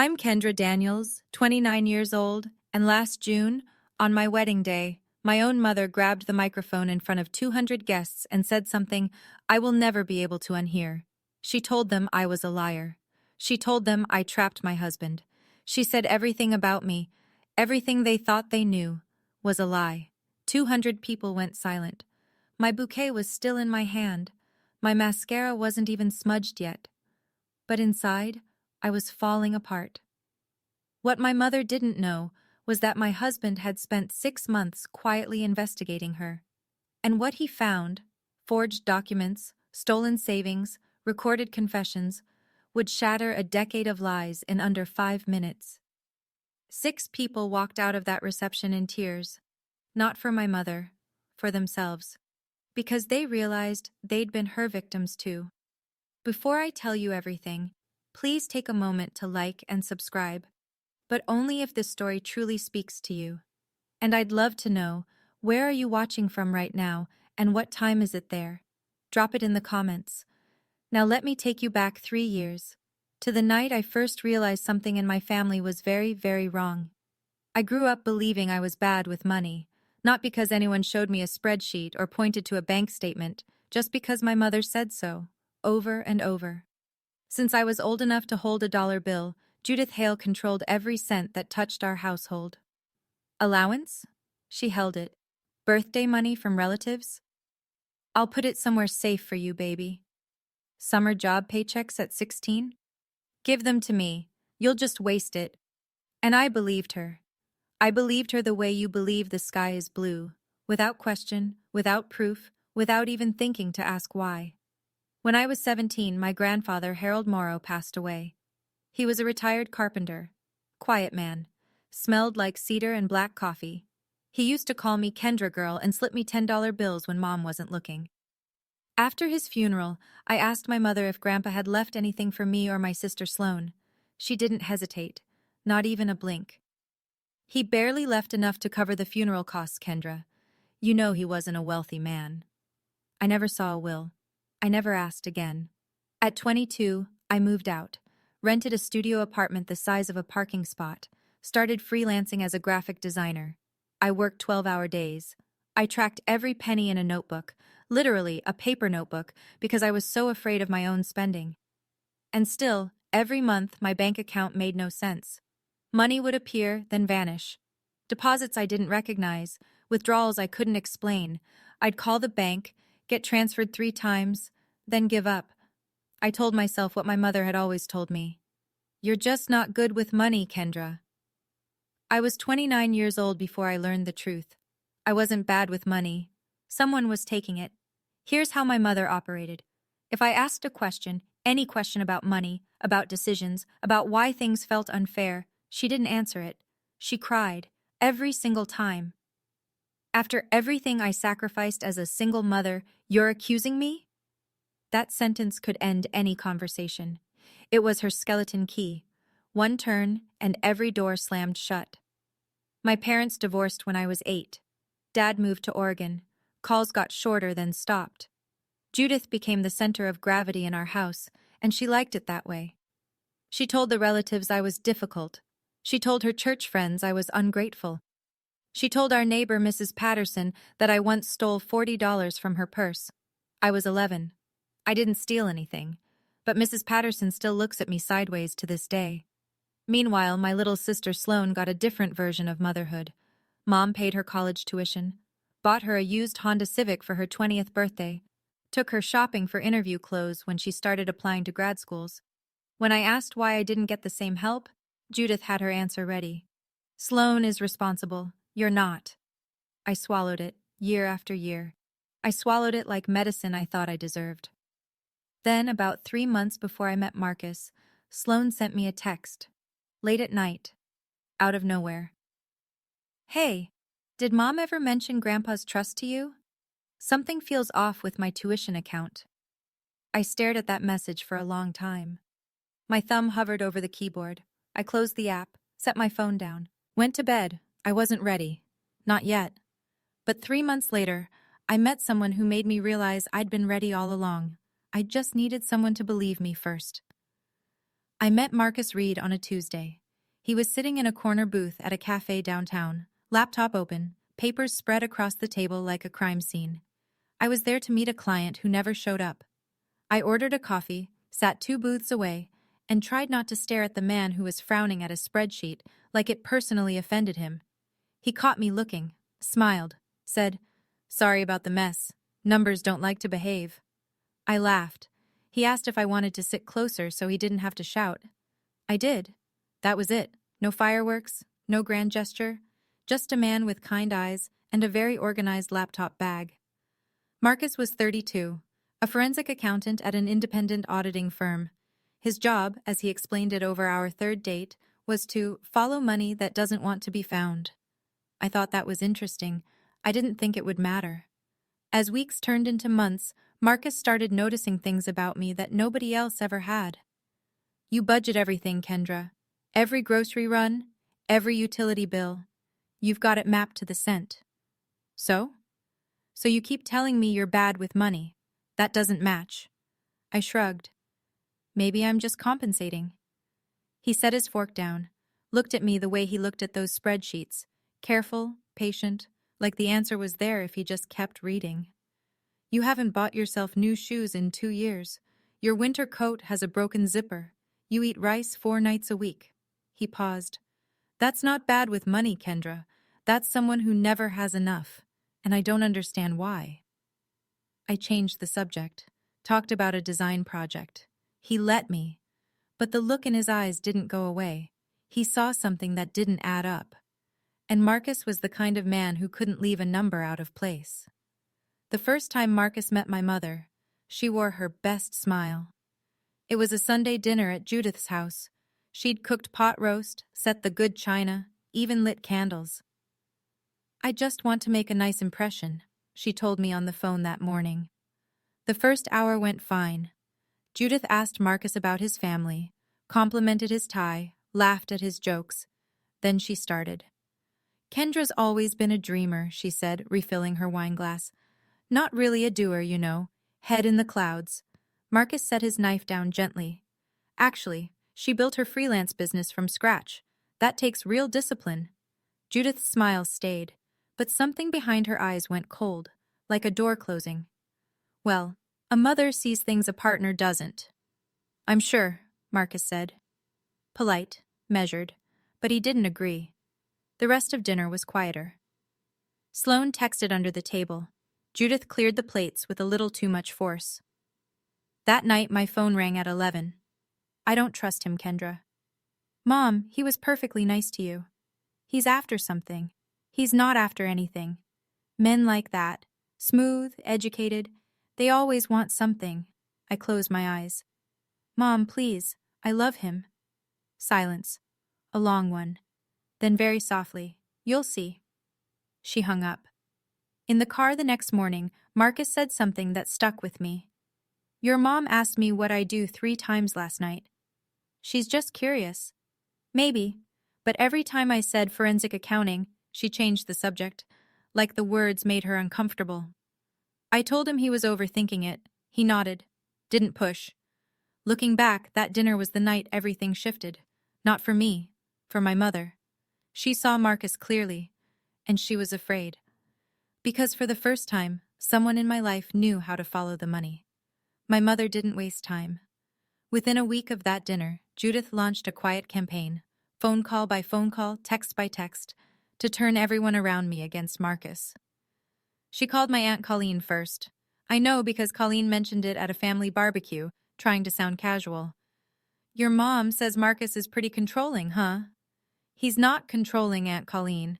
I'm Kendra Daniels, 29 years old, and last June, on my wedding day, my own mother grabbed the microphone in front of 200 guests and said something I will never be able to unhear. She told them I was a liar. She told them I trapped my husband. She said everything about me, everything they thought they knew, was a lie. 200 people went silent. My bouquet was still in my hand. My mascara wasn't even smudged yet. But inside, I was falling apart. What my mother didn't know was that my husband had spent 6 months quietly investigating her. And what he found, forged documents, stolen savings, recorded confessions, would shatter a decade of lies in under 5 minutes. 6 people walked out of that reception in tears, not for my mother, for themselves, because they realized they'd been her victims too. Before I tell you everything, please take a moment to like and subscribe, but only if this story truly speaks to you. And I'd love to know, where are you watching from right now, and what time is it there? Drop it in the comments. Now let me take you back 3 years, to the night I first realized something in my family was very, very wrong. I grew up believing I was bad with money, not because anyone showed me a spreadsheet or pointed to a bank statement, just because my mother said so, over and over. Since I was old enough to hold a dollar bill, Judith Hale controlled every cent that touched our household. Allowance? She held it. Birthday money from relatives? I'll put it somewhere safe for you, baby. Summer job paychecks at 16? Give them to me. You'll just waste it. And I believed her. I believed her the way you believe the sky is blue, without question, without proof, without even thinking to ask why. When I was 17, my grandfather, Harold Morrow, passed away. He was a retired carpenter, quiet man, smelled like cedar and black coffee. He used to call me Kendra Girl and slip me $10 bills when Mom wasn't looking. After his funeral, I asked my mother if Grandpa had left anything for me or my sister Sloane. She didn't hesitate, not even a blink. He barely left enough to cover the funeral costs, Kendra. You know he wasn't a wealthy man. I never saw a will. I never asked again. At 22, I moved out, rented a studio apartment the size of a parking spot, started freelancing as a graphic designer. I worked 12-hour days. I tracked every penny in a notebook, literally a paper notebook, because I was so afraid of my own spending. And still, every month my bank account made no sense. Money would appear, then vanish. Deposits I didn't recognize, withdrawals I couldn't explain. I'd call the bank, get transferred 3 times, then give up. I told myself what my mother had always told me. You're just not good with money, Kendra. I was 29 years old before I learned the truth. I wasn't bad with money. Someone was taking it. Here's how my mother operated. If I asked a question, any question about money, about decisions, about why things felt unfair, she didn't answer it. She cried, every single time. After everything I sacrificed as a single mother, you're accusing me? That sentence could end any conversation. It was her skeleton key. One turn, and every door slammed shut. My parents divorced when I was 8. Dad moved to Oregon. Calls got shorter, then stopped. Judith became the center of gravity in our house, and she liked it that way. She told the relatives I was difficult. She told her church friends I was ungrateful. She told our neighbor, Mrs. Patterson, that I once stole $40 from her purse. I was 11. I didn't steal anything, but Mrs. Patterson still looks at me sideways to this day. Meanwhile, my little sister Sloane got a different version of motherhood. Mom paid her college tuition, bought her a used Honda Civic for her 20th birthday, took her shopping for interview clothes when she started applying to grad schools. When I asked why I didn't get the same help, Judith had her answer ready. Sloane is responsible. You're not. I swallowed it, year after year. I swallowed it like medicine I thought I deserved. Then, about 3 months before I met Marcus, Sloane sent me a text. Late at night. Out of nowhere. Hey, did Mom ever mention Grandpa's trust to you? Something feels off with my tuition account. I stared at that message for a long time. My thumb hovered over the keyboard. I closed the app, set my phone down, went to bed. I wasn't ready. Not yet. But 3 months later, I met someone who made me realize I'd been ready all along. I just needed someone to believe me first. I met Marcus Reed on a Tuesday. He was sitting in a corner booth at a cafe downtown, laptop open, papers spread across the table like a crime scene. I was there to meet a client who never showed up. I ordered a coffee, sat 2 booths away, and tried not to stare at the man who was frowning at a spreadsheet like it personally offended him. He caught me looking, smiled, said, "Sorry about the mess. Numbers don't like to behave." I laughed. He asked if I wanted to sit closer so he didn't have to shout. I did. That was it. No fireworks, no grand gesture, just a man with kind eyes and a very organized laptop bag. Marcus was 32, a forensic accountant at an independent auditing firm. His job, as he explained it over our third date, was to follow money that doesn't want to be found. I thought that was interesting. I didn't think it would matter. As weeks turned into months, Marcus started noticing things about me that nobody else ever had. "You budget everything, Kendra. Every grocery run, every utility bill. You've got it mapped to the cent." "So? So you keep telling me you're bad with money. That doesn't match." I shrugged. "Maybe I'm just compensating." He set his fork down, looked at me the way he looked at those spreadsheets, careful, patient, like the answer was there if he just kept reading. "You haven't bought yourself new shoes in 2 years. Your winter coat has a broken zipper. You eat rice 4 nights a week." He paused. "That's not bad with money, Kendra. That's someone who never has enough, and I don't understand why." I changed the subject, talked about a design project. He let me, but the look in his eyes didn't go away. He saw something that didn't add up. And Marcus was the kind of man who couldn't leave a number out of place. The first time Marcus met my mother, she wore her best smile. It was a Sunday dinner at Judith's house. She'd cooked pot roast, set the good china, even lit candles. "I just want to make a nice impression," she told me on the phone that morning. The first hour went fine. Judith asked Marcus about his family, complimented his tie, laughed at his jokes. Then she started. "Kendra's always been a dreamer," she said, refilling her wine glass. "Not really a doer, you know. Head in the clouds." Marcus set his knife down gently. "Actually, she built her freelance business from scratch. That takes real discipline." Judith's smile stayed, but something behind her eyes went cold, like a door closing. "Well, a mother sees things a partner doesn't." "I'm sure," Marcus said. Polite, measured, but he didn't agree. The rest of dinner was quieter. Sloane texted under the table. Judith cleared the plates with a little too much force. That night my phone rang at 11. "I don't trust him, Kendra." "Mom, he was perfectly nice to you." "He's after something." "He's not after anything. Men like that, smooth, educated, they always want something." I closed my eyes. "Mom, please, I love him." Silence. A long one. Then very softly, "You'll see." She hung up. In the car the next morning, Marcus said something that stuck with me. "Your mom asked me what I do 3 times last night." "She's just curious." "Maybe, but every time I said forensic accounting, she changed the subject, like the words made her uncomfortable. I told him he was overthinking it. He nodded. Didn't push. Looking back, that dinner was the night everything shifted. Not for me, for my mother. She saw Marcus clearly, and she was afraid. Because for the first time, someone in my life knew how to follow the money. My mother didn't waste time. Within a week of that dinner, Judith launched a quiet campaign, phone call by phone call, text by text, to turn everyone around me against Marcus. She called my Aunt Colleen first. I know because Colleen mentioned it at a family barbecue, trying to sound casual. "Your mom says Marcus is pretty controlling, huh?" "He's not controlling, Aunt Colleen.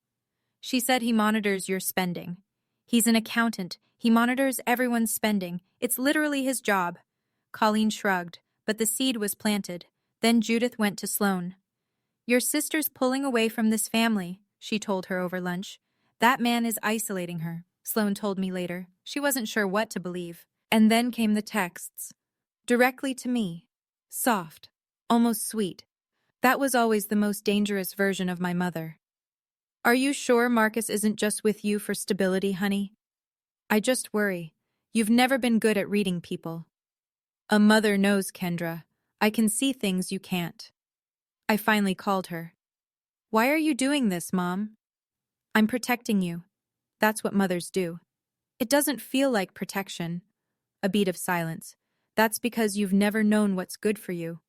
She said he monitors your spending. He's an accountant. He monitors everyone's spending. It's literally his job." Colleen shrugged, but the seed was planted. Then Judith went to Sloane. "Your sister's pulling away from this family," she told her over lunch. "That man is isolating her," Sloane told me later. She wasn't sure what to believe. And then came the texts. Directly to me. Soft. Almost sweet. That was always the most dangerous version of my mother. "Are you sure Marcus isn't just with you for stability, honey? I just worry. You've never been good at reading people." "A mother knows, Kendra. I can see things you can't. I finally called her. Why are you doing this, Mom? I'm protecting you. That's what mothers do. It doesn't feel like protection. A beat of silence. That's because you've never known what's good for you.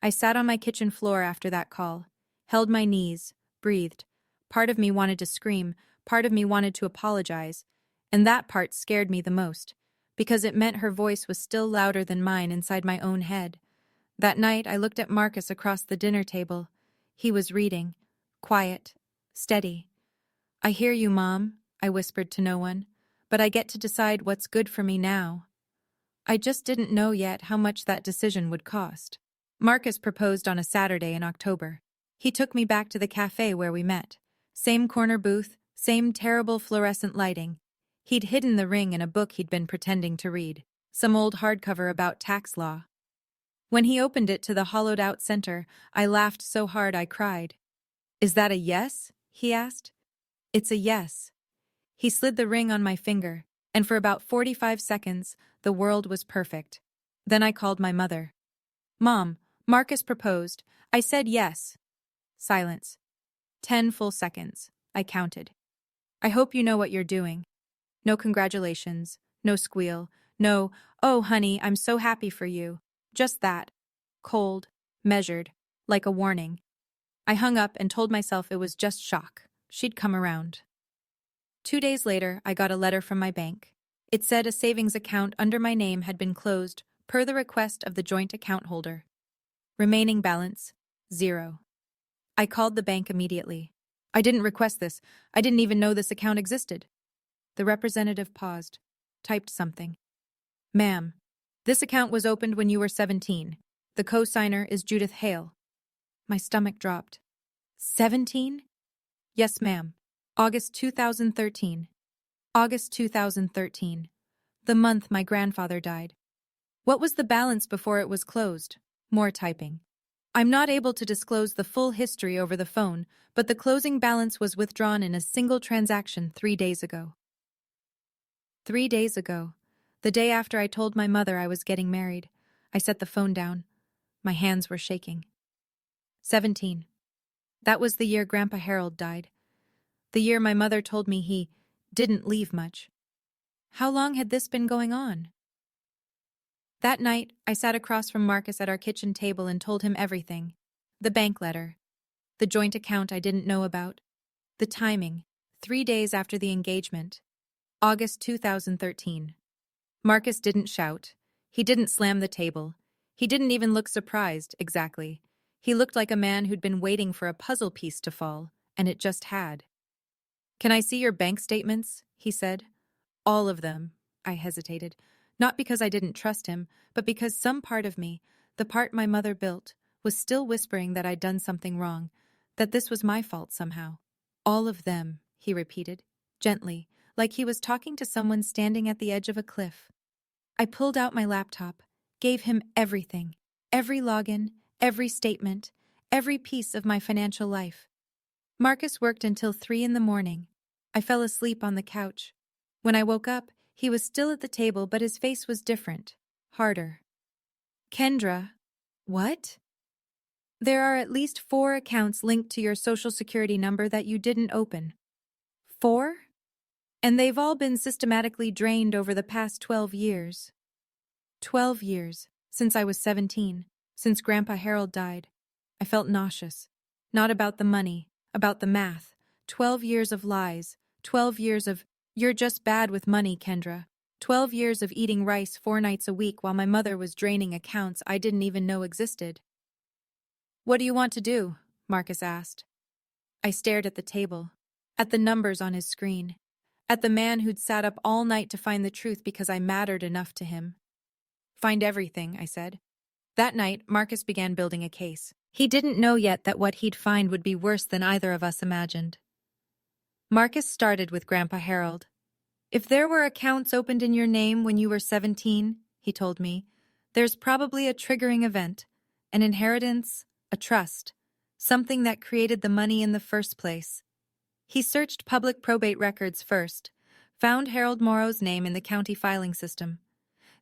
I sat on my kitchen floor after that call, held my knees, breathed. Part of me wanted to scream, part of me wanted to apologize, and that part scared me the most, because it meant her voice was still louder than mine inside my own head. That night, I looked at Marcus across the dinner table. He was reading, quiet, steady. I hear you, Mom, I whispered to no one, but I get to decide what's good for me now. I just didn't know yet how much that decision would cost. Marcus proposed on a Saturday in October. He took me back to the cafe where we met. Same corner booth, same terrible fluorescent lighting. He'd hidden the ring in a book he'd been pretending to read, some old hardcover about tax law. When he opened it to the hollowed-out center, I laughed so hard I cried. "Is that a yes?" he asked. "It's a yes." He slid the ring on my finger, and for about 45 seconds, the world was perfect. Then I called my mother. "Mom, Marcus proposed. I said yes." Silence. 10 full seconds. I counted. "I hope you know what you're doing." No congratulations, no squeal, no, "Oh, honey, I'm so happy for you." Just that. Cold, measured, like a warning. I hung up and told myself it was just shock. She'd come around. 2 days later, I got a letter from my bank. It said a savings account under my name had been closed, per the request of the joint account holder. Remaining balance, 0. I called the bank immediately. "I didn't request this. I didn't even know this account existed." The representative paused, typed something. "Ma'am, this account was opened when you were 17. The co-signer is Judith Hale." My stomach dropped. 17? "Yes, ma'am. August 2013. August 2013. The month my grandfather died." "What was the balance before it was closed?" More typing. "I'm not able to disclose the full history over the phone, but the closing balance was withdrawn in a single transaction 3 days ago." 3 days ago. The day after I told my mother I was getting married. I set the phone down. My hands were shaking. 17. That was the year Grandpa Harold died. The year my mother told me he didn't leave much. How long had this been going on? That night, I sat across from Marcus at our kitchen table and told him everything. The bank letter. The joint account I didn't know about. The timing. 3 days after the engagement. August 2013. Marcus didn't shout. He didn't slam the table. He didn't even look surprised, exactly. He looked like a man who'd been waiting for a puzzle piece to fall, and it just had. "Can I see your bank statements?" he said. "All of them." I hesitated. Not because I didn't trust him, but because some part of me, the part my mother built, was still whispering that I'd done something wrong, that this was my fault somehow. "All of them," he repeated, gently, like he was talking to someone standing at the edge of a cliff. I pulled out my laptop, gave him everything, every login, every statement, every piece of my financial life. Marcus worked until 3 in the morning. I fell asleep on the couch. When I woke up, he was still at the table, but his face was different, harder. "Kendra." "What?" "There are at least 4 accounts linked to your social security number that you didn't open." 4? "And they've all been systematically drained over the past 12 years. 12 years, since I was 17, since Grandpa Harold died. I felt nauseous. Not about the money, about the math. 12 years of lies. 12 years of, "You're just bad with money, Kendra." 12 years of eating rice 4 nights a week while my mother was draining accounts I didn't even know existed. "What do you want to do?" Marcus asked. I stared at the table, at the numbers on his screen, at the man who'd sat up all night to find the truth because I mattered enough to him. "Find everything," I said. That night, Marcus began building a case. He didn't know yet that what he'd find would be worse than either of us imagined. Marcus started with Grandpa Harold. "If there were accounts opened in your name when you were 17, he told me, "there's probably a triggering event, an inheritance, a trust, something that created the money in the first place." He searched public probate records first, found Harold Morrow's name in the county filing system.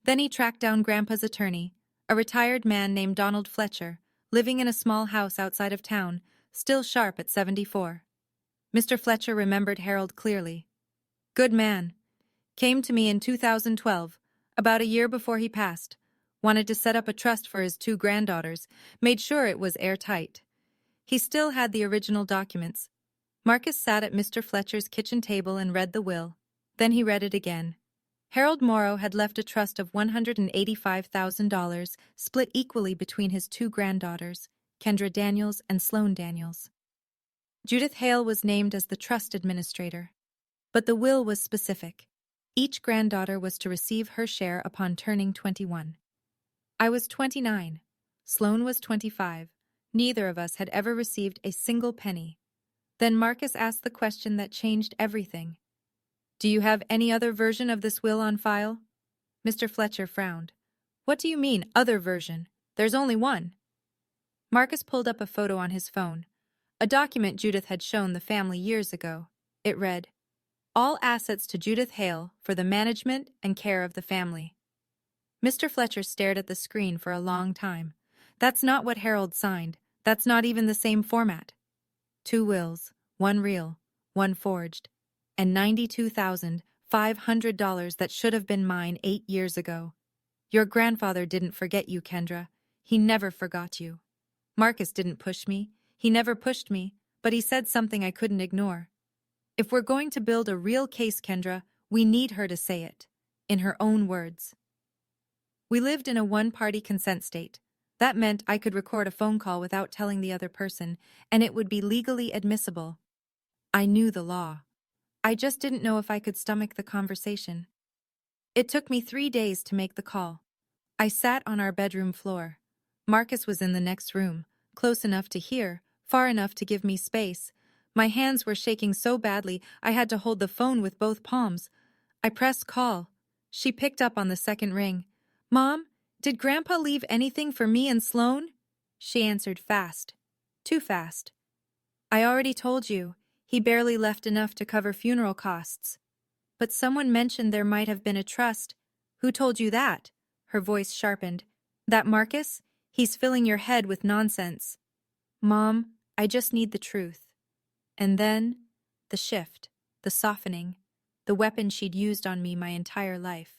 Then he tracked down Grandpa's attorney, a retired man named Donald Fletcher, living in a small house outside of town, still sharp at 74. Mr. Fletcher remembered Harold clearly. Good man. Came to me in 2012, about a year before he passed. Wanted to set up a trust for his two granddaughters, made sure it was airtight. He still had the original documents. Marcus sat at Mr. Fletcher's kitchen table and read the will. Then he read it again. Harold Morrow had left a trust of $185,000, split equally between his two granddaughters, Kendra Daniels and Sloane Daniels. Judith Hale was named as the trust administrator. But the will was specific. Each granddaughter was to receive her share upon turning 21. I was 29. Sloane was 25. Neither of us had ever received a single penny. Then Marcus asked the question that changed everything. Do you have any other version of this will on file? Mr. Fletcher frowned. What do you mean, other version? There's only one. Marcus pulled up a photo on his phone. A document Judith had shown the family years ago. It read, all assets to Judith Hale for the management and care of the family. Mr. Fletcher stared at the screen for a long time. That's not what Harold signed. That's not even the same format. 2 wills, 1 real, 1 forged, and $92,500 that should have been mine 8 years ago. Your grandfather didn't forget you, Kendra. He never forgot you. Marcus didn't push me. He never pushed me, but he said something I couldn't ignore. If we're going to build a real case, Kendra, we need her to say it, in her own words. We lived in a one-party consent state. That meant I could record a phone call without telling the other person, and it would be legally admissible. I knew the law. I just didn't know if I could stomach the conversation. It took me 3 days to make the call. I sat on our bedroom floor. Marcus was in the next room, close enough to hear, far enough to give me space. My hands were shaking so badly I had to hold the phone with both palms. I pressed call. She picked up on the second ring. Mom, did Grandpa leave anything for me and Sloane? She answered fast. Too fast. I already told you. He barely left enough to cover funeral costs. But someone mentioned there might have been a trust. Who told you that? Her voice sharpened. That Marcus? He's filling your head with nonsense. Mom, I just need the truth. And then, the shift, the softening, the weapon she'd used on me my entire life.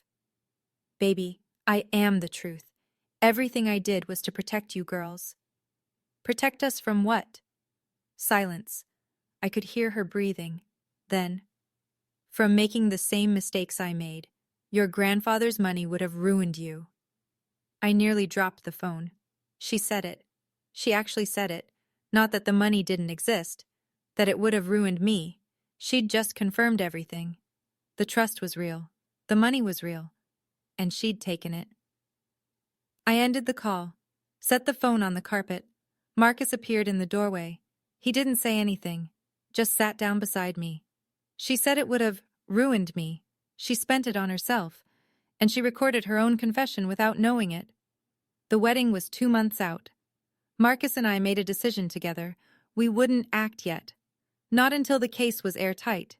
Baby, I am the truth. Everything I did was to protect you girls. Protect us from what? Silence. I could hear her breathing. Then, from making the same mistakes I made. Your grandfather's money would have ruined you. I nearly dropped the phone. She said it. She actually said it. Not that the money didn't exist. That it would have ruined me. She'd just confirmed everything. The trust was real. The money was real. And she'd taken it. I ended the call. Set the phone on the carpet. Marcus appeared in the doorway. He didn't say anything. Just sat down beside me. She said it would have ruined me. She spent it on herself. And she recorded her own confession without knowing it. The wedding was 2 months out. Marcus and I made a decision together. We wouldn't act yet. Not until the case was airtight.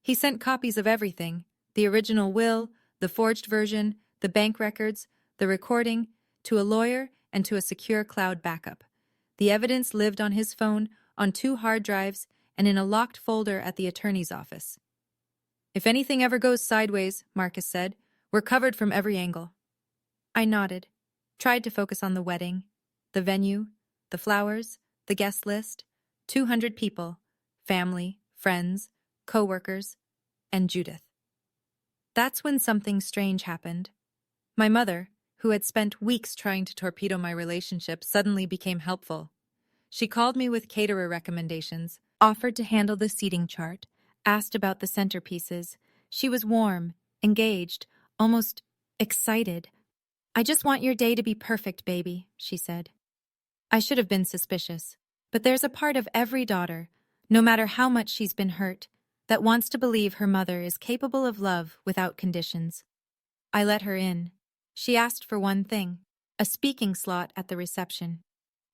He sent copies of everything, the original will, the forged version, the bank records, the recording, to a lawyer and to a secure cloud backup. The evidence lived on his phone, on 2 hard drives, and in a locked folder at the attorney's office. If anything ever goes sideways, Marcus said, we're covered from every angle. I nodded, tried to focus on the wedding, the venue, the flowers, the guest list, 200 people, family, friends, co-workers, and Judith. That's when something strange happened. My mother, who had spent weeks trying to torpedo my relationship, suddenly became helpful. She called me with caterer recommendations, offered to handle the seating chart, asked about the centerpieces. She was warm, engaged, almost excited. I just want your day to be perfect, baby, she said. I should have been suspicious, but there's a part of every daughter, no matter how much she's been hurt, that wants to believe her mother is capable of love without conditions. I let her in. She asked for one thing, a speaking slot at the reception.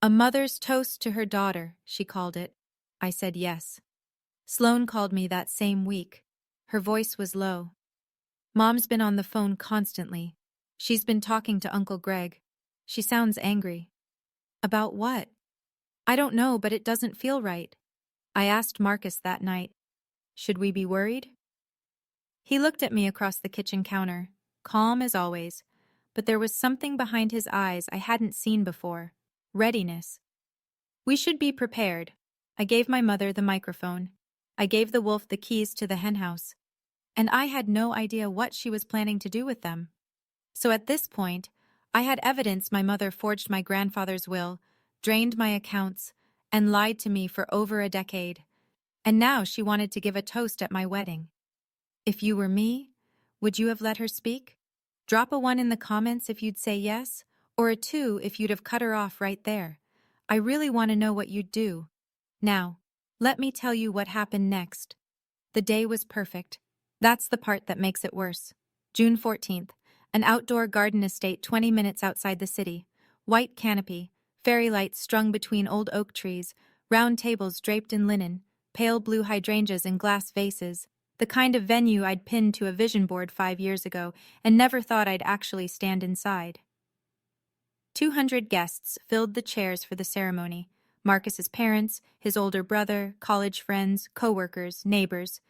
A mother's toast to her daughter, she called it. I said yes. Sloane called me that same week. Her voice was low. Mom's been on the phone constantly. She's been talking to Uncle Greg. She sounds angry. About what? I don't know, but it doesn't feel right. I asked Marcus that night. Should we be worried? He looked at me across the kitchen counter, calm as always, but there was something behind his eyes I hadn't seen before. Readiness. We should be prepared. I gave my mother the microphone. I gave the wolf the keys to the henhouse. And I had no idea what she was planning to do with them. So at this point, I had evidence my mother forged my grandfather's will, drained my accounts, and lied to me for over a decade. And now she wanted to give a toast at my wedding. If you were me, would you have let her speak? Drop a 1 in the comments if you'd say yes, or a 2 if you'd have cut her off right there. I really want to know what you'd do. Now, let me tell you what happened next. The day was perfect. That's the part that makes it worse. June 14th, an outdoor garden estate 20 minutes outside the city. White canopy, fairy lights strung between old oak trees, round tables draped in linen, pale blue hydrangeas in glass vases. The kind of venue I'd pinned to a vision board 5 years ago and never thought I'd actually stand inside. 200 guests filled the chairs for the ceremony. Marcus's parents, his older brother, college friends, co-workers, neighbors.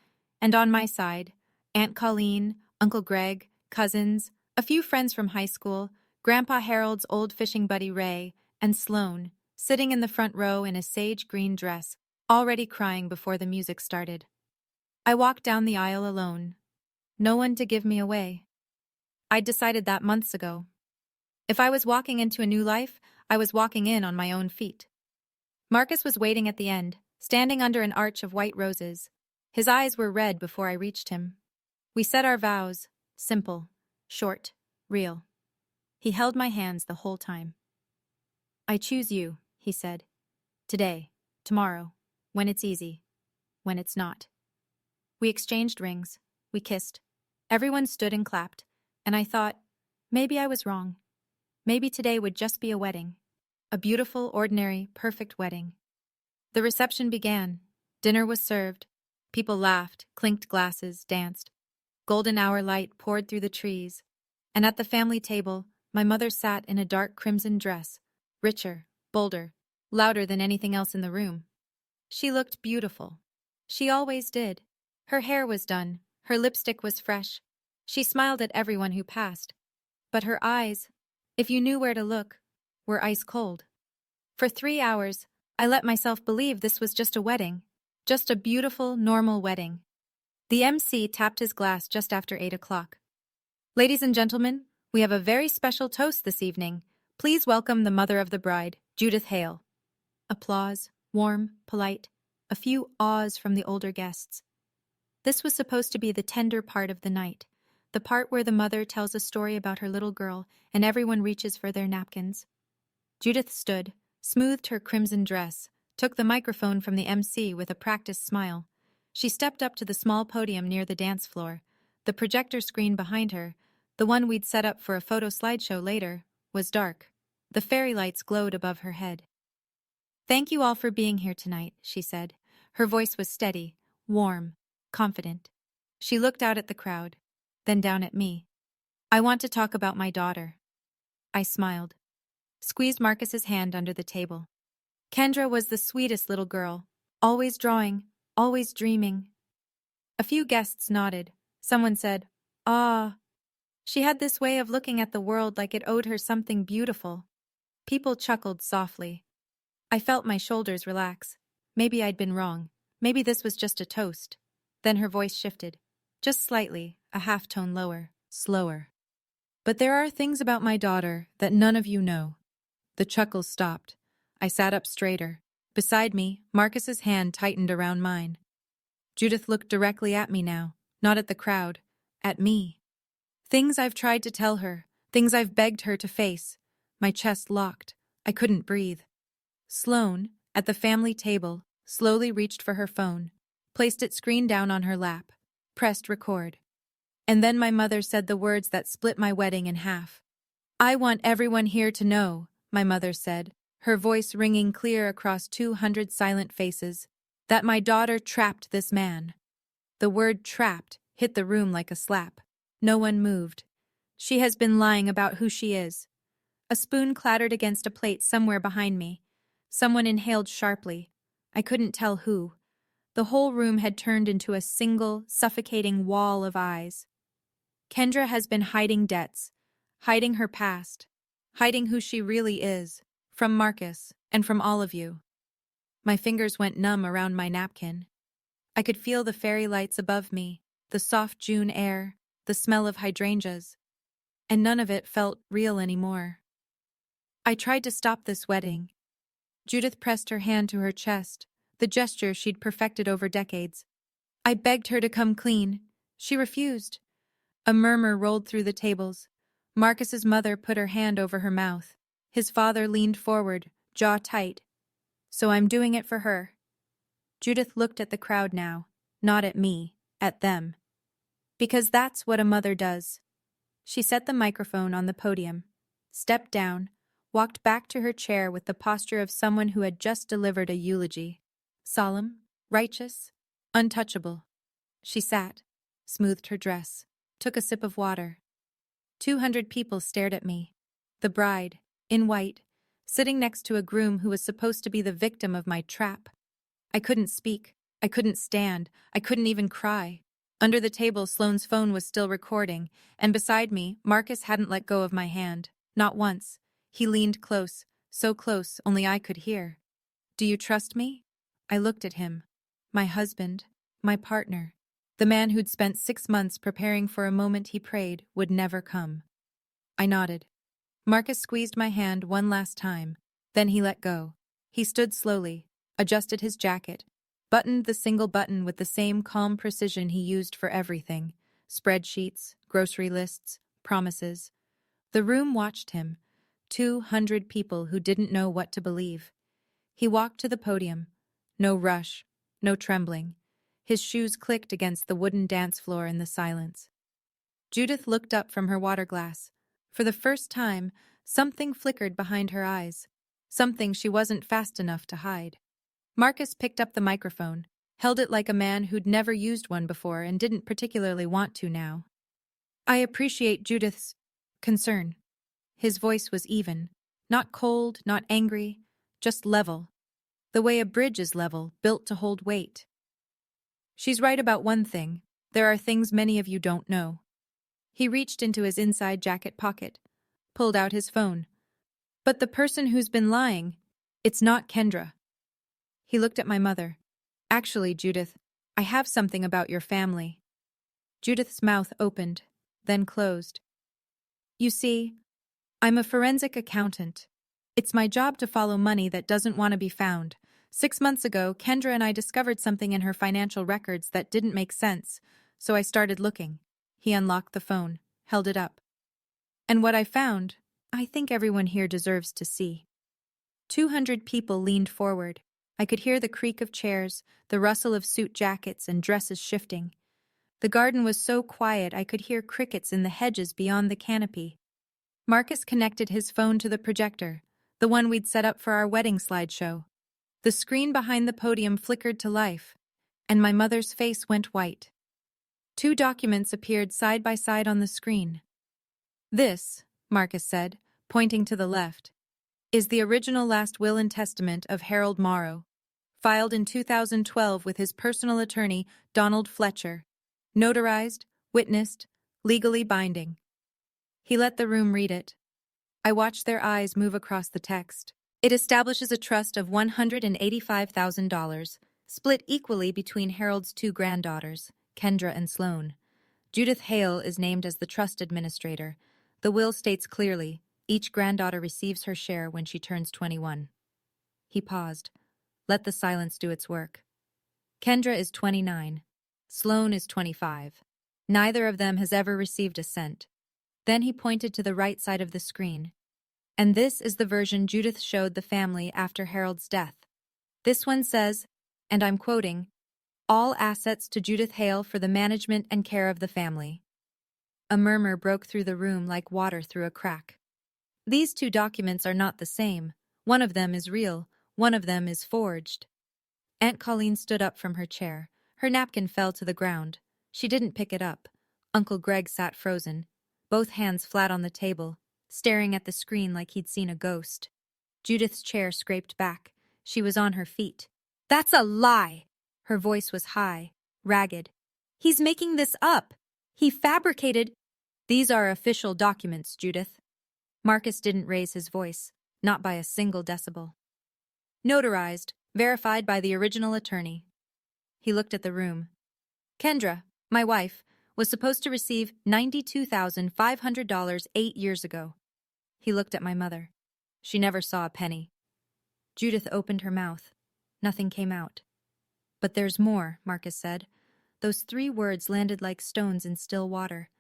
And on my side, Aunt Colleen, Uncle Greg, cousins, a few friends from high school, Grandpa Harold's old fishing buddy Ray, and Sloane, sitting in the front row in a sage green dress, already crying before the music started. I walked down the aisle alone. No one to give me away. I'd decided that months ago. If I was walking into a new life, I was walking in on my own feet. Marcus was waiting at the end, standing under an arch of white roses. His eyes were red before I reached him. We said our vows, simple, short, real. He held my hands the whole time. I choose you, he said. Today, tomorrow, when it's easy, when it's not. We exchanged rings. We kissed. Everyone stood and clapped, and I thought, maybe I was wrong. Maybe today would just be a wedding. A beautiful, ordinary, perfect wedding. The reception began. Dinner was served. People laughed, clinked glasses, danced. Golden hour light poured through the trees. And at the family table, my mother sat in a dark crimson dress, richer, bolder, louder than anything else in the room. She looked beautiful. She always did. Her hair was done. Her lipstick was fresh. She smiled at everyone who passed. But her eyes, if you knew where to look, were ice cold. For 3 hours, I let myself believe this was just a wedding. Just a beautiful, normal wedding. The MC tapped his glass just after 8 o'clock. Ladies and gentlemen, we have a very special toast this evening. Please welcome the mother of the bride, Judith Hale. Applause, warm, polite, a few awes from the older guests. This was supposed to be the tender part of the night, the part where the mother tells a story about her little girl and everyone reaches for their napkins. Judith stood, smoothed her crimson dress, took the microphone from the MC with a practiced smile. She stepped up to the small podium near the dance floor. The projector screen behind her, the one we'd set up for a photo slideshow later, was dark. The fairy lights glowed above her head. Thank you all for being here tonight, she said. Her voice was steady, warm, confident. She looked out at the crowd, then down at me. I want to talk about my daughter. I smiled, squeezed Marcus's hand under the table. Kendra was the sweetest little girl, always drawing, always dreaming. A few guests nodded. Someone said, "Ah." She had this way of looking at the world like it owed her something beautiful. People chuckled softly. I felt my shoulders relax. Maybe I'd been wrong. Maybe this was just a toast. Then her voice shifted. Just slightly, a half-tone lower, slower. But there are things about my daughter that none of you know. The chuckles stopped. I sat up straighter. Beside me, Marcus's hand tightened around mine. Judith looked directly at me now, not at the crowd, at me. Things I've tried to tell her, things I've begged her to face. My chest locked. I couldn't breathe. Sloane, at the family table, slowly reached for her phone, placed its screen down on her lap, pressed record. And then my mother said the words that split my wedding in half. I want everyone here to know, my mother said, her voice ringing clear across 200 silent faces, that my daughter trapped this man. The word trapped hit the room like a slap. No one moved. She has been lying about who she is. A spoon clattered against a plate somewhere behind me. Someone inhaled sharply. I couldn't tell who. The whole room had turned into a single, suffocating wall of eyes. Kendra has been hiding debts, hiding her past, hiding who she really is, from Marcus and from all of you. My fingers went numb around my napkin. I could feel the fairy lights above me, the soft June air, the smell of hydrangeas, and none of it felt real anymore. I tried to stop this wedding. Judith pressed her hand to her chest, the gesture she'd perfected over decades. I begged her to come clean. She refused. A murmur rolled through the tables. Marcus's mother put her hand over her mouth. His father leaned forward, jaw tight. So I'm doing it for her. Judith looked at the crowd now, not at me, at them. Because that's what a mother does. She set the microphone on the podium, stepped down, walked back to her chair with the posture of someone who had just delivered a eulogy. Solemn, righteous, untouchable. She sat, smoothed her dress, took a sip of water. 200 people stared at me. The bride, in white, sitting next to a groom who was supposed to be the victim of my trap. I couldn't speak. I couldn't stand. I couldn't even cry. Under the table, Sloane's phone was still recording, and beside me, Marcus hadn't let go of my hand. Not once. He leaned close, so close only I could hear. Do you trust me? I looked at him. My husband, my partner, the man who'd spent 6 months preparing for a moment he prayed would never come. I nodded. Marcus squeezed my hand one last time. Then he let go. He stood slowly, adjusted his jacket, buttoned the single button with the same calm precision he used for everything: spreadsheets, grocery lists, promises. The room watched him, 200 people who didn't know what to believe. He walked to the podium. No rush, no trembling. His shoes clicked against the wooden dance floor in the silence. Judith looked up from her water glass. For the first time, something flickered behind her eyes, something she wasn't fast enough to hide. Marcus picked up the microphone, held it like a man who'd never used one before and didn't particularly want to now. I appreciate Judith's concern. His voice was even, not cold, not angry, just level. The way a bridge is level, built to hold weight. She's right about one thing. There are things many of you don't know. He reached into his inside jacket pocket, pulled out his phone. But the person who's been lying, it's not Kendra. He looked at my mother. Actually, Judith, I have something about your family. Judith's mouth opened, then closed. You see, I'm a forensic accountant. It's my job to follow money that doesn't want to be found. 6 months ago, Kendra and I discovered something in her financial records that didn't make sense, so I started looking. He unlocked the phone, held it up. And what I found, I think everyone here deserves to see. 200 people leaned forward. I could hear the creak of chairs, the rustle of suit jackets and dresses shifting. The garden was so quiet I could hear crickets in the hedges beyond the canopy. Marcus connected his phone to the projector, the one we'd set up for our wedding slideshow. The screen behind the podium flickered to life, and my mother's face went white. 2 documents appeared side by side on the screen. This, Marcus said, pointing to the left, is the original last will and testament of Harold Morrow, filed in 2012 with his personal attorney, Donald Fletcher. Notarized, witnessed, legally binding. He let the room read it. I watched their eyes move across the text. It establishes a trust of $185,000, split equally between Harold's 2 granddaughters, Kendra and Sloane. Judith Hale is named as the trust administrator. The will states clearly, each granddaughter receives her share when she turns 21. He paused. Let the silence do its work. Kendra is 29. Sloane is 25. Neither of them has ever received a cent. Then he pointed to the right side of the screen. And this is the version Judith showed the family after Harold's death. This one says, and I'm quoting, "All assets to Judith Hale for the management and care of the family." A murmur broke through the room like water through a crack. These 2 documents are not the same. One of them is real, one of them is forged. Aunt Colleen stood up from her chair. Her napkin fell to the ground. She didn't pick it up. Uncle Greg sat frozen, both hands flat on the table, staring at the screen like he'd seen a ghost. Judith's chair scraped back. She was on her feet. "That's a lie!" Her voice was high, ragged. "He's making this up! He fabricated—" "These are official documents, Judith." Marcus didn't raise his voice, not by a single decibel. "Notarized, verified by the original attorney." He looked at the room. "Kendra, my wife, was supposed to receive $92,500 8 years ago." He looked at my mother. She never saw a penny. Judith opened her mouth. Nothing came out. "But there's more," Marcus said. Those 3 words landed like stones in still water.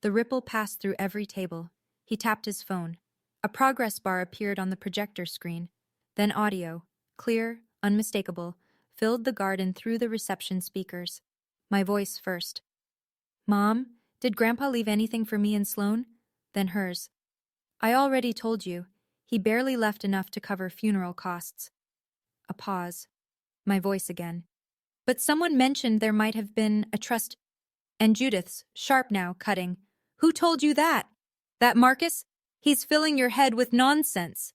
The ripple passed through every table. He tapped his phone. A progress bar appeared on the projector screen. Then audio, clear, unmistakable, filled the garden through the reception speakers. My voice first. "Mom, did Grandpa leave anything for me and Sloan?" Then hers. "I already told you. He barely left enough to cover funeral costs." A pause. My voice again. "But someone mentioned there might have been a trust—" And Judith's, sharp now, cutting. "Who told you that? That Marcus? He's filling your head with nonsense."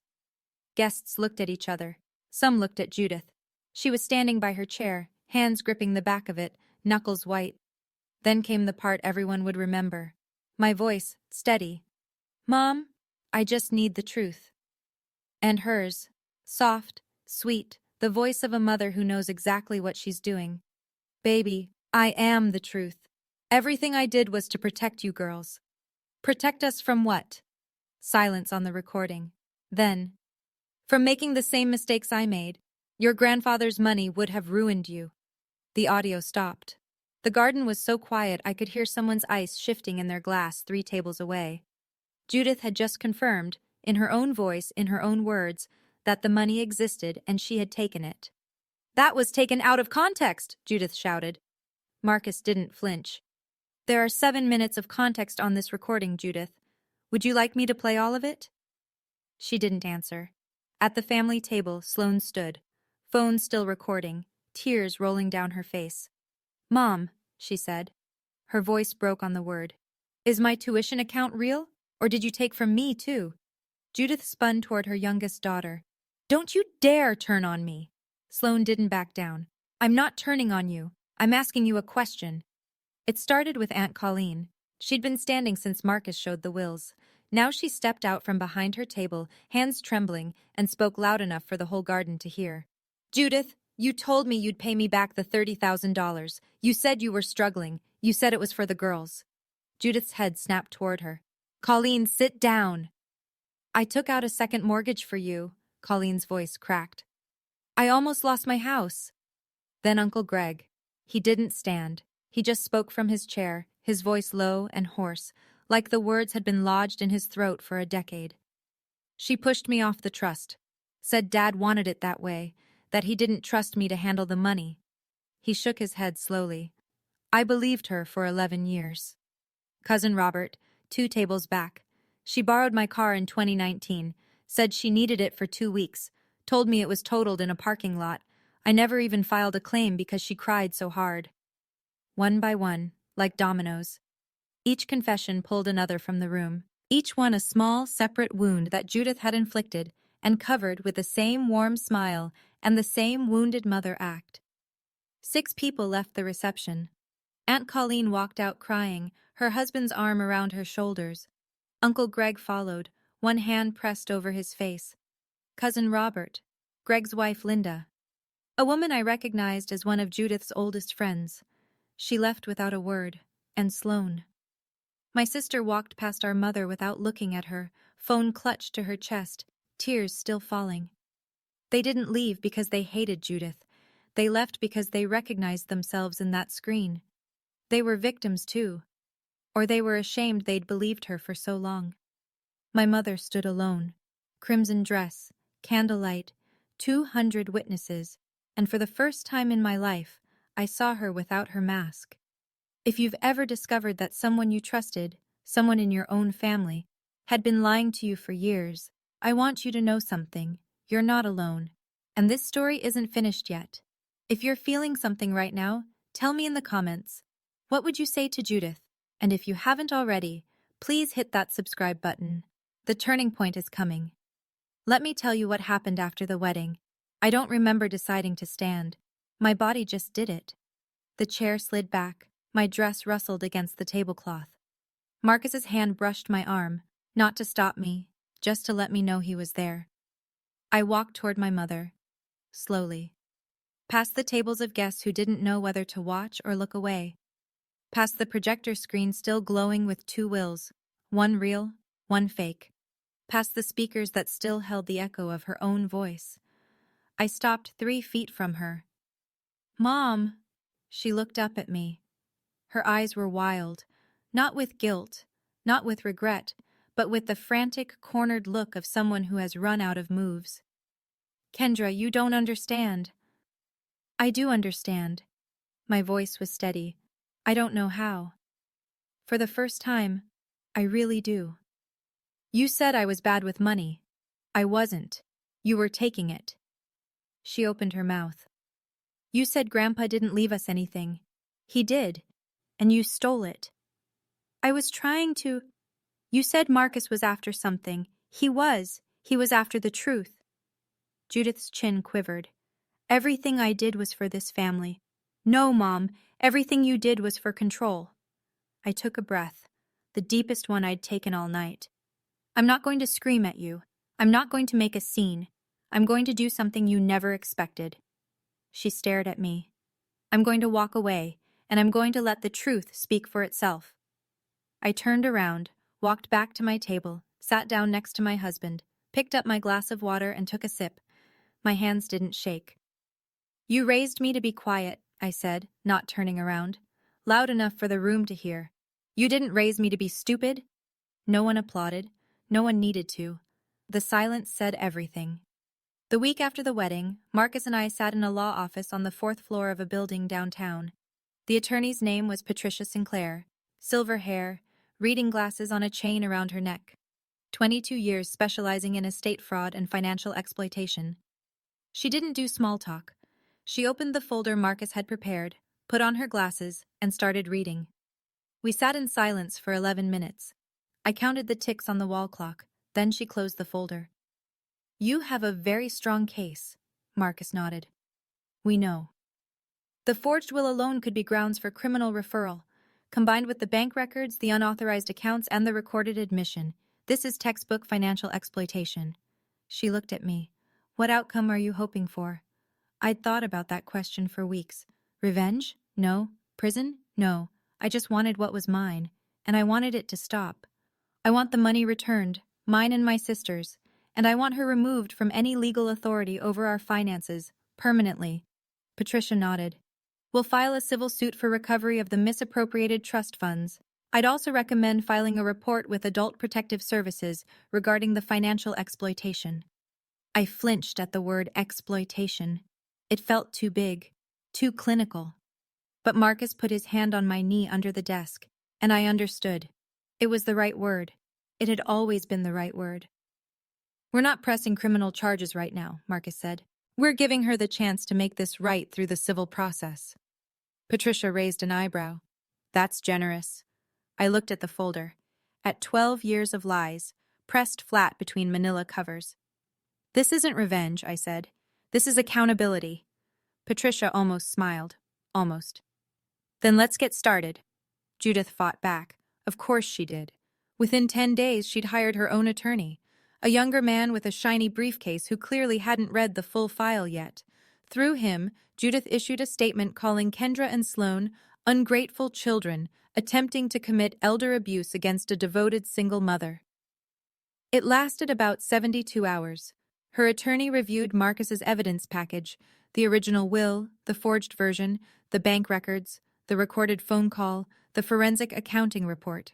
Guests looked at each other. Some looked at Judith. She was standing by her chair, hands gripping the back of it, knuckles white. Then came the part everyone would remember. My voice, steady. "Mom, I just need the truth." And hers, soft, sweet, the voice of a mother who knows exactly what she's doing. "Baby, I am the truth. Everything I did was to protect you girls." "Protect us from what?" Silence on the recording. Then, "From making the same mistakes I made. Your grandfather's money would have ruined you." The audio stopped. The garden was so quiet I could hear someone's ice shifting in their glass 3 tables away. Judith had just confirmed, in her own voice, in her own words, that the money existed and she had taken it. "That was taken out of context," Judith shouted. Marcus didn't flinch. "There are 7 minutes of context on this recording, Judith. Would you like me to play all of it?" She didn't answer. At the family table, Sloan stood, phone still recording, tears rolling down her face. "Mom," she said. Her voice broke on the word. "Is my tuition account real? Or did you take from me, too?" Judith spun toward her youngest daughter. "Don't you dare turn on me!" Sloan didn't back down. "I'm not turning on you. I'm asking you a question." It started with Aunt Colleen. She'd been standing since Marcus showed the wills. Now she stepped out from behind her table, hands trembling, and spoke loud enough for the whole garden to hear. "Judith, you told me you'd pay me back the $30,000. You said you were struggling. You said it was for the girls." Judith's head snapped toward her. "Colleen, sit down." "I took out a second mortgage for you," Colleen's voice cracked. "I almost lost my house." Then Uncle Greg. He didn't stand. He just spoke from his chair, his voice low and hoarse, like the words had been lodged in his throat for a decade. "She pushed me off the trust. Said Dad wanted it that way, that he didn't trust me to handle the money." He shook his head slowly. "I believed her for 11 years. Cousin Robert, 2 tables back. She borrowed my car in 2019, said she needed it for 2 weeks, told me it was totaled in a parking lot. I never even filed a claim because she cried so hard." One by one, like dominoes. Each confession pulled another from the room, each one a small, separate wound that Judith had inflicted and covered with the same warm smile and the same wounded mother act. 6 people left the reception. Aunt Colleen walked out crying, her husband's arm around her shoulders. Uncle Greg followed, one hand pressed over his face. Cousin Robert, Greg's wife Linda. A woman I recognized as one of Judith's oldest friends. She left without a word, and Sloan. My sister walked past our mother without looking at her, phone clutched to her chest, tears still falling. They didn't leave because they hated Judith. They left because they recognized themselves in that screen. They were victims too. Or they were ashamed they'd believed her for so long. My mother stood alone. Crimson dress, candlelight, 200 witnesses, and for the first time in my life, I saw her without her mask. If you've ever discovered that someone you trusted, someone in your own family, had been lying to you for years, I want you to know something. You're not alone. And this story isn't finished yet. If you're feeling something right now, tell me in the comments. What would you say to Judith? And if you haven't already, please hit that subscribe button. The turning point is coming. Let me tell you what happened after the wedding. I don't remember deciding to stand. My body just did it. The chair slid back. My dress rustled against the tablecloth. Marcus's hand brushed my arm, not to stop me, just to let me know he was there. I walked toward my mother, slowly. Past the tables of guests who didn't know whether to watch or look away. Past the projector screen still glowing with two wills, one real, one fake. Past the speakers that still held the echo of her own voice. I stopped 3 feet from her. "Mom!" She looked up at me. Her eyes were wild, not with guilt, not with regret, but with the frantic, cornered look of someone who has run out of moves. "Kendra, you don't understand." "I do understand." My voice was steady. "I don't know how. For the first time, I really do. You said I was bad with money. I wasn't. You were taking it." She opened her mouth. "You said Grandpa didn't leave us anything. He did. And you stole it." "I was trying to—" "You said Marcus was after something. He was. He was after the truth." Judith's chin quivered. "Everything I did was for this family." "No, Mom. Everything you did was for control." I took a breath, the deepest one I'd taken all night. "I'm not going to scream at you. I'm not going to make a scene. I'm going to do something you never expected." She stared at me. "I'm going to walk away, and I'm going to let the truth speak for itself." I turned around, walked back to my table, sat down next to my husband, picked up my glass of water and took a sip. My hands didn't shake. "You raised me to be quiet," I said, not turning around. Loud enough for the room to hear. "You didn't raise me to be stupid." No one applauded. No one needed to. The silence said everything. The week after the wedding, Marcus and I sat in a law office on the 4th floor of a building downtown. The attorney's name was Patricia Sinclair. Silver hair, reading glasses on a chain around her neck. 22 years specializing in estate fraud and financial exploitation. She didn't do small talk. She opened the folder Marcus had prepared, put on her glasses, and started reading. We sat in silence for 11 minutes. I counted the ticks on the wall clock, then she closed the folder. "You have a very strong case," Marcus nodded. "We know." The forged will alone could be grounds for criminal referral. Combined with the bank records, the unauthorized accounts, and the recorded admission, this is textbook financial exploitation. She looked at me. "What outcome are you hoping for?" I'd thought about that question for weeks. Revenge? No. Prison? No. I just wanted what was mine, and I wanted it to stop. I want the money returned, mine and my sister's, and I want her removed from any legal authority over our finances, permanently. Patricia nodded. "We'll file a civil suit for recovery of the misappropriated trust funds. I'd also recommend filing a report with Adult Protective Services regarding the financial exploitation." I flinched at the word exploitation. It felt too big, too clinical. But Marcus put his hand on my knee under the desk, and I understood. It was the right word. It had always been the right word. "We're not pressing criminal charges right now," Marcus said. "We're giving her the chance to make this right through the civil process." Patricia raised an eyebrow. "That's generous." I looked at the folder. At 12 years of lies, pressed flat between manila covers. "This isn't revenge," I said. "This is accountability." Patricia almost smiled. Almost. "Then let's get started." Judith fought back. Of course she did. Within 10 days, she'd hired her own attorney. A younger man with a shiny briefcase who clearly hadn't read the full file yet. Through him, Judith issued a statement calling Kendra and Sloan ungrateful children attempting to commit elder abuse against a devoted single mother. It lasted about 72 hours. Her attorney reviewed Marcus's evidence package, the original will, the forged version, the bank records, the recorded phone call, the forensic accounting report.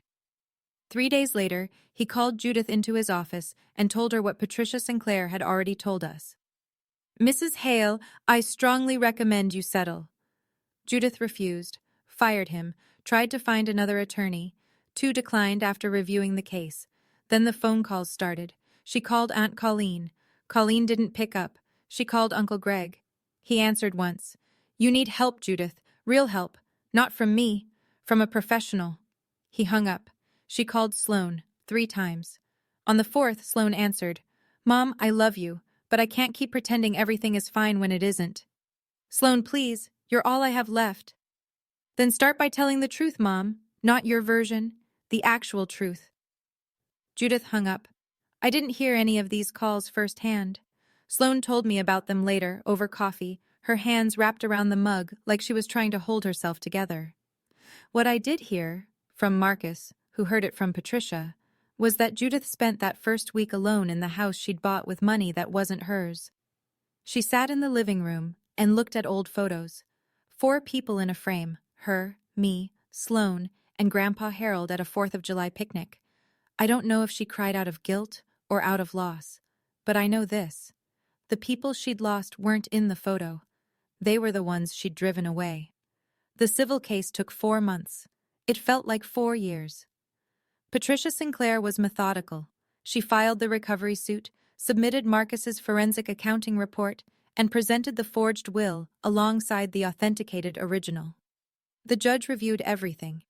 3 days later, he called Judith into his office and told her what Patricia Sinclair had already told us. "Mrs. Hale, I strongly recommend you settle." Judith refused, fired him, tried to find another attorney. 2 declined after reviewing the case. Then the phone calls started. She called Aunt Colleen. Colleen didn't pick up. She called Uncle Greg. He answered once. "You need help, Judith. Real help. Not from me. From a professional." He hung up. She called Sloan 3 times. On the 4th, Sloane answered, "Mom, I love you, but I can't keep pretending everything is fine when it isn't. Sloane, please, you're all I have left." "Then start by telling the truth, Mom. Not your version, the actual truth." Judith hung up. "I didn't hear any of these calls firsthand. Sloane told me about them later, over coffee, her hands wrapped around the mug like she was trying to hold herself together. What I did hear, from Marcus, who heard it from Patricia, was that Judith spent that first week alone in the house she'd bought with money that wasn't hers. She sat in the living room and looked at old photos. 4 people in a frame, her, me, Sloane, and Grandpa Harold at a 4th of July picnic. I don't know if she cried out of guilt or out of loss, but I know this. The people she'd lost weren't in the photo. They were the ones she'd driven away. The civil case took 4 months. It felt like 4 years. Patricia Sinclair was methodical. She filed the recovery suit, submitted Marcus's forensic accounting report, and presented the forged will alongside the authenticated original. The judge reviewed everything.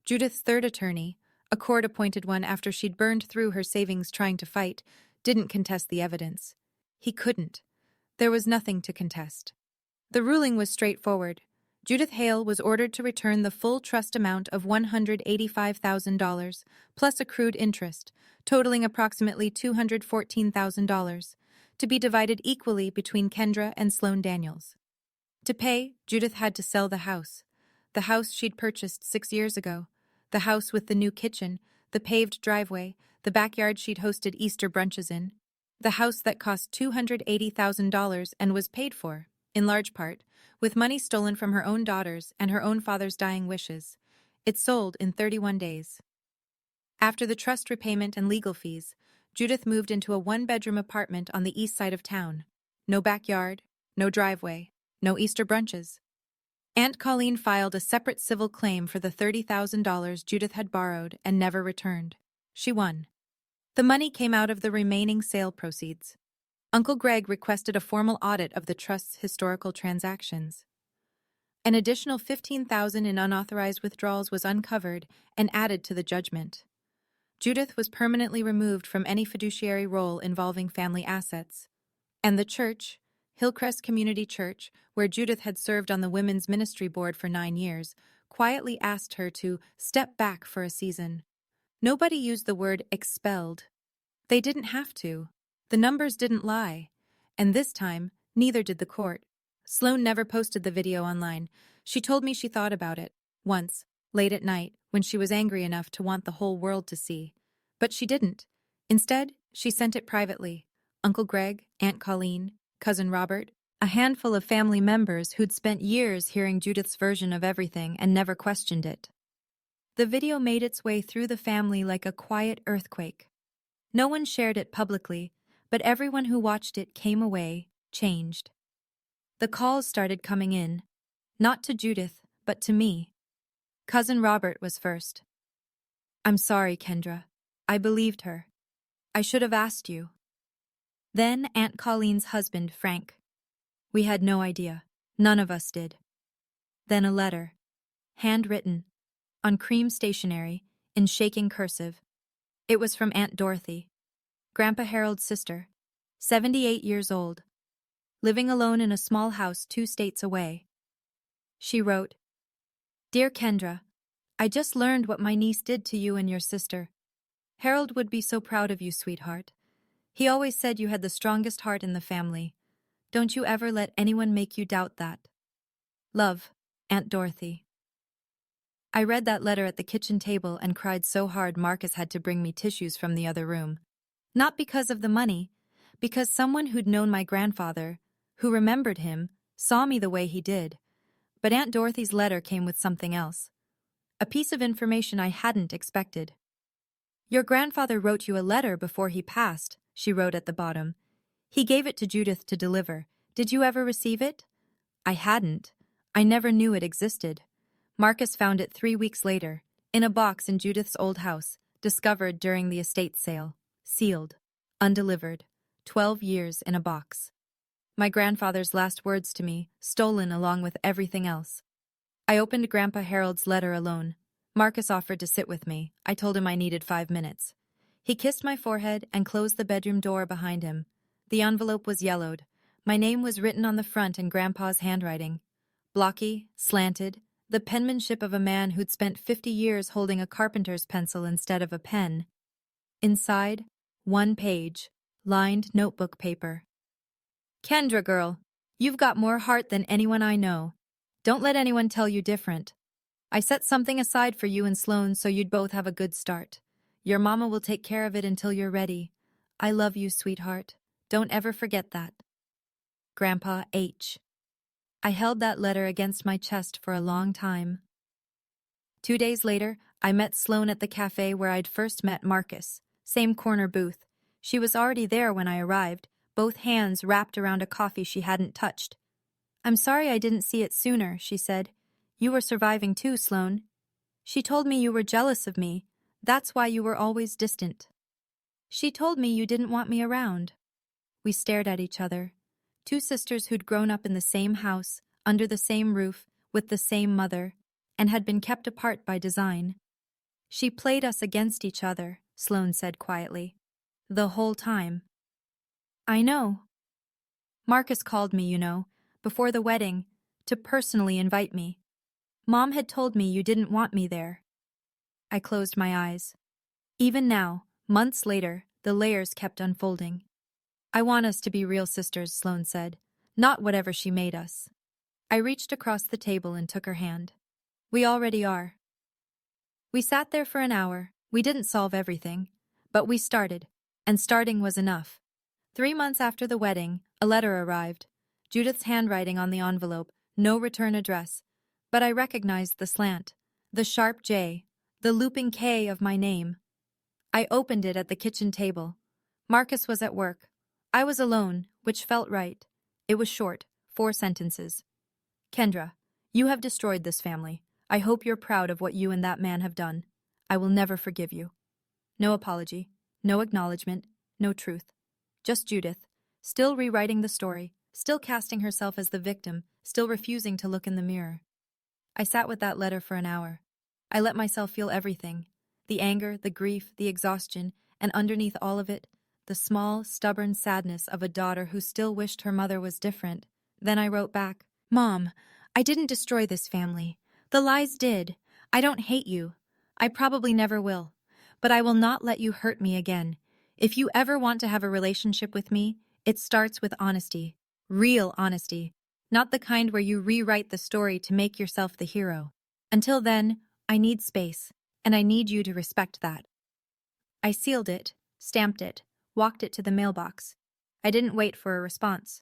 Judith's third attorney, a court-appointed one after she'd burned through her savings trying to fight, didn't contest the evidence. He couldn't. There was nothing to contest. The ruling was straightforward. Judith Hale was ordered to return the full trust amount of $185,000, plus accrued interest, totaling approximately $214,000, to be divided equally between Kendra and Sloane Daniels. To pay, Judith had to sell the house she'd purchased 6 years ago, the house with the new kitchen, the paved driveway, the backyard she'd hosted Easter brunches in, the house that cost $280,000 and was paid for, in large part, with money stolen from her own daughters and her own father's dying wishes. It sold in 31 days. After the trust repayment and legal fees, Judith moved into a 1-bedroom apartment on the east side of town. No backyard, no driveway, no Easter brunches. Aunt Colleen filed a separate civil claim for the $30,000 Judith had borrowed and never returned. She won. The money came out of the remaining sale proceeds. Uncle Greg requested a formal audit of the trust's historical transactions. An additional $15,000 in unauthorized withdrawals was uncovered and added to the judgment. Judith was permanently removed from any fiduciary role involving family assets. And the church, Hillcrest Community Church, where Judith had served on the Women's Ministry Board for 9 years, quietly asked her to step back for a season. Nobody used the word expelled. They didn't have to. The numbers didn't lie. And this time, neither did the court. Sloane never posted the video online. She told me she thought about it, once, late at night, when she was angry enough to want the whole world to see. But she didn't. Instead, she sent it privately. Uncle Greg, Aunt Colleen, Cousin Robert, a handful of family members who'd spent years hearing Judith's version of everything and never questioned it. The video made its way through the family like a quiet earthquake. No one shared it publicly, but everyone who watched it came away, changed. The calls started coming in, not to Judith, but to me. Cousin Robert was first. "I'm sorry, Kendra. I believed her. I should have asked you." Then Aunt Colleen's husband, Frank. "We had no idea. None of us did." Then a letter, handwritten, on cream stationery, in shaking cursive. It was from Aunt Dorothy, Grandpa Harold's sister, 78 years old, living alone in a small house 2 states away. She wrote, "Dear Kendra, I just learned what my niece did to you and your sister. Harold would be so proud of you, sweetheart. He always said you had the strongest heart in the family. Don't you ever let anyone make you doubt that. Love, Aunt Dorothy." I read that letter at the kitchen table and cried so hard Marcus had to bring me tissues from the other room. Not because of the money, because someone who'd known my grandfather, who remembered him, saw me the way he did. But Aunt Dorothy's letter came with something else. A piece of information I hadn't expected. "Your grandfather wrote you a letter before he passed," she wrote at the bottom. "He gave it to Judith to deliver. Did you ever receive it?" I hadn't. I never knew it existed. Marcus found it 3 weeks later, in a box in Judith's old house, discovered during the estate sale. Sealed. Undelivered. 12 years in a box. My grandfather's last words to me, stolen along with everything else. I opened Grandpa Harold's letter alone. Marcus offered to sit with me. I told him I needed 5 minutes. He kissed my forehead and closed the bedroom door behind him. The envelope was yellowed. My name was written on the front in Grandpa's handwriting. Blocky, slanted, the penmanship of a man who'd spent 50 years holding a carpenter's pencil instead of a pen. Inside, one page, lined notebook paper. Kendra, girl, you've got more heart than anyone I know. Don't let anyone tell you different. I set something aside for you and Sloan so you'd both have a good start. Your mama will take care of it until you're ready. I love you, sweetheart. Don't ever forget that. Grandpa H. I held that letter against my chest for a long time. 2 days later, I met Sloan at the cafe where I'd first met Marcus. Same corner booth. She was already there when I arrived, both hands wrapped around a coffee she hadn't touched. I'm sorry I didn't see it sooner, she said. You were surviving too, Sloan. She told me you were jealous of me. That's why you were always distant. She told me you didn't want me around. We stared at each other. Two sisters who'd grown up in the same house, under the same roof, with the same mother, and had been kept apart by design. She played us against each other, Sloan said quietly. The whole time. I know. Marcus called me, before the wedding, to personally invite me. Mom had told me you didn't want me there. I closed my eyes. Even now, months later, the layers kept unfolding. I want us to be real sisters, Sloan said, not whatever she made us. I reached across the table and took her hand. We already are. We sat there for an hour. We didn't solve everything, but we started, and starting was enough. 3 months after the wedding, a letter arrived. Judith's handwriting on the envelope, no return address. But I recognized the slant, the sharp J, the looping K of my name. I opened it at the kitchen table. Marcus was at work. I was alone, which felt right. It was short, 4 sentences. Kendra, you have destroyed this family. I hope you're proud of what you and that man have done. I will never forgive you. No apology, no acknowledgement, no truth. Just Judith, still rewriting the story, still casting herself as the victim, still refusing to look in the mirror. I sat with that letter for an hour. I let myself feel everything. The anger, the grief, the exhaustion, and underneath all of it, the small, stubborn sadness of a daughter who still wished her mother was different. Then I wrote back, Mom, I didn't destroy this family. The lies did. I don't hate you. I probably never will. But I will not let you hurt me again. If you ever want to have a relationship with me, it starts with honesty. Real honesty. Not the kind where you rewrite the story to make yourself the hero. Until then, I need space, and I need you to respect that. I sealed it, stamped it, walked it to the mailbox. I didn't wait for a response.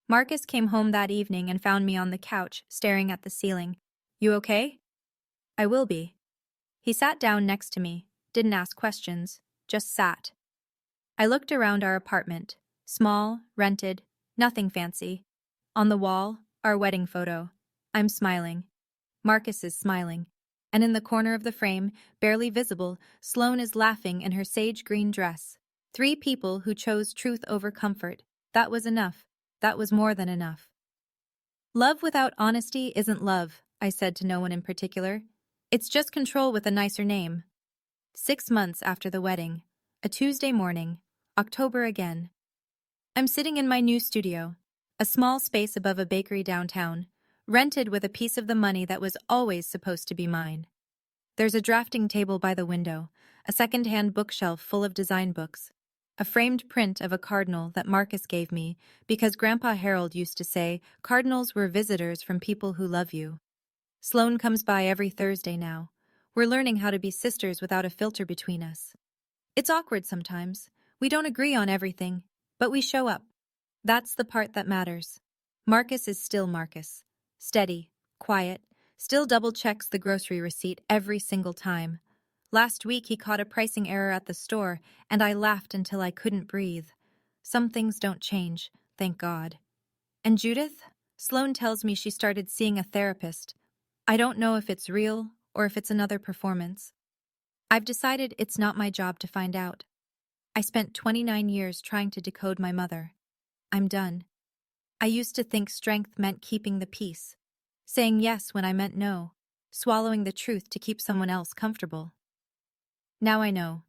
Marcus came home that evening and found me on the couch, staring at the ceiling. You okay? I will be. He sat down next to me, didn't ask questions, just sat. I looked around our apartment. Small, rented, nothing fancy. On the wall, our wedding photo. I'm smiling. Marcus is smiling. And in the corner of the frame, barely visible, Sloan is laughing in her sage green dress. 3 people who chose truth over comfort. That was enough. That was more than enough. Love without honesty isn't love, I said to no one in particular. It's just control with a nicer name. 6 months after the wedding. A Tuesday morning. October again. I'm sitting in my new studio. A small space above a bakery downtown, rented with a piece of the money that was always supposed to be mine. There's a drafting table by the window, a second-hand bookshelf full of design books, a framed print of a cardinal that Marcus gave me because Grandpa Harold used to say cardinals were visitors from people who love you. Sloan comes by every Thursday now. We're learning how to be sisters without a filter between us. It's awkward sometimes. We don't agree on everything, but we show up. That's the part that matters. Marcus is still Marcus. Steady, quiet, still double-checks the grocery receipt every single time. Last week he caught a pricing error at the store, and I laughed until I couldn't breathe. Some things don't change, thank God. And Judith? Sloan tells me she started seeing a therapist. I don't know if it's real or if it's another performance. I've decided it's not my job to find out. I spent 29 years trying to decode my mother. I'm done. I used to think strength meant keeping the peace, saying yes when I meant no, swallowing the truth to keep someone else comfortable. Now I know.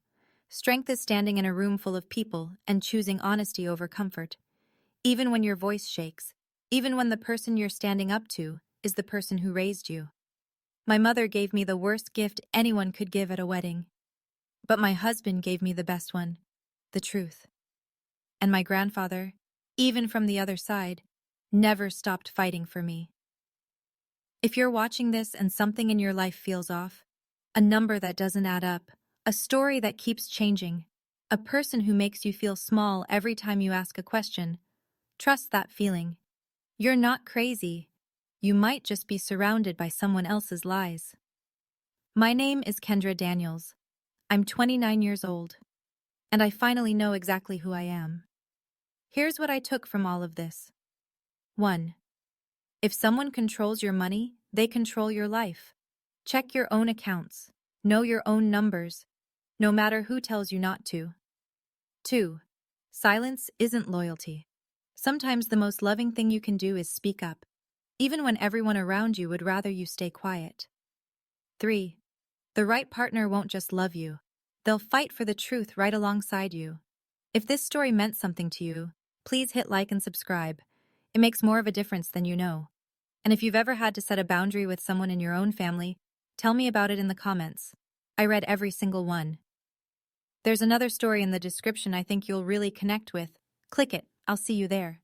Strength is standing in a room full of people and choosing honesty over comfort. Even when your voice shakes, even when the person you're standing up to is the person who raised you. My mother gave me the worst gift anyone could give at a wedding. But my husband gave me the best one, the truth. And my grandfather, even from the other side, never stopped fighting for me. If you're watching this and something in your life feels off, a number that doesn't add up, a story that keeps changing, a person who makes you feel small every time you ask a question, trust that feeling. You're not crazy. You might just be surrounded by someone else's lies. My name is Kendra Daniels. I'm 29 years old, and I finally know exactly who I am. Here's what I took from all of this. 1. If someone controls your money, they control your life. Check your own accounts. Know your own numbers, no matter who tells you not to. 2. Silence isn't loyalty. Sometimes the most loving thing you can do is speak up, even when everyone around you would rather you stay quiet. 3. The right partner won't just love you. They'll fight for the truth right alongside you. If this story meant something to you, please hit like and subscribe. It makes more of a difference than you know. And if you've ever had to set a boundary with someone in your own family, tell me about it in the comments. I read every single one. There's another story in the description I think you'll really connect with. Click it. I'll see you there.